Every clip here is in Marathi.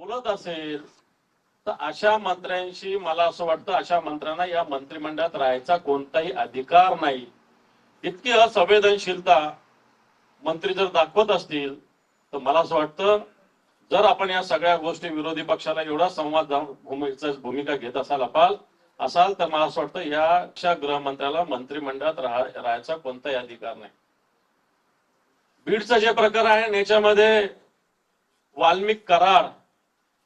बोलत असेल तर अशा मंत्र्यांशी मला असं वाटतं अशा मंत्र्यांना या मंत्रिमंडळात राहायचा कोणताही अधिकार नाही. इतकी असंवेदनशीलता मंत्री जर दाखवत असतील तर मला असं वाटतं जर आपण या सगळ्या गोष्टी विरोधी पक्षाला एवढा संवाद भूमिका घेत असाल तर मला असं वाटतं या गृहमंत्र्याला मंत्रिमंडळात राहायचा कोणताही अधिकार नाही. बीडचं जे प्रकार आहे याच्यामध्ये वाल्मिक कराड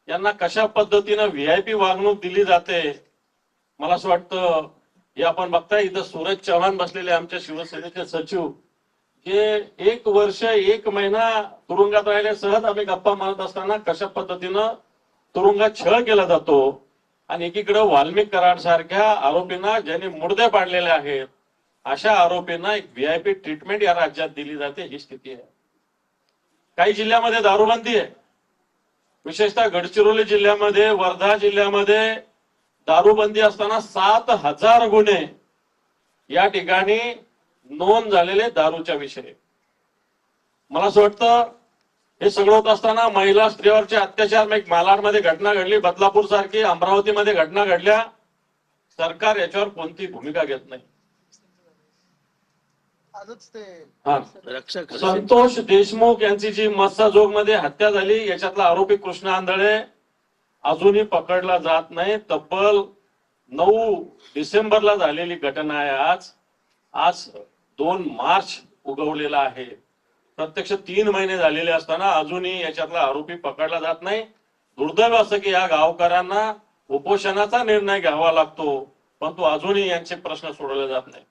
यांना कशा पद्धतीनं व्हीआयपी वागणूक दिली जाते मला असं वाटतं हे आपण बघताय. इथं सूरज चव्हाण बसलेले आमच्या शिवसेनेचे सचिव जे 1 वर्ष 1 महिना तुरुंगात राहिले. सहज आम्ही गप्पा मारत असताना कशा पद्धतीनं तुरुंगात छळ केला जातो आणि एकीकडे वाल्मिक कराड सारख्या आरोपींना ज्यांनी मुर्दे पाडलेले आहेत अशा आरोपींना एक व्हीआयपी ट्रीटमेंट या राज्यात दिली जाते. ही स्थिती आहे. काही जिल्ह्यामध्ये दारूबंदी आहे. विशेषतः गडचिरोली जिल्ह्यामध्ये वर्धा जिल्ह्यामध्ये दारूबंदी असताना 7,000 गुन्हे या ठिकाणी नोंद झालेले दारूच्या विषयी. मला असं वाटतं हे सगळं होत असताना महिला स्त्रियांवरचे अत्याचार एक मालाडमध्ये घटना घडली, बदलापूर सारखी अमरावतीमध्ये घटना घडल्या. सरकार याच्यावर कोणती भूमिका घेत नाही. संतोष देशमुख यांची जी मस्साजोग मध्ये हत्या झाली याच्यातला आरोपी कृष्ण आंधळे अजूनही पकडला जात नाही. तब्बल 9 डिसेंबरला झालेली घटना आहे. आज 2 मार्च उगवलेला आहे. प्रत्यक्ष 3 महिने झालेले असताना अजूनही याच्यातला आरोपी पकडला जात नाही. दुर्दैव असं की या गावकऱ्यांना उपोषणाचा निर्णय घ्यावा लागतो परंतु अजूनही यांचे प्रश्न सोडवले जात नाही.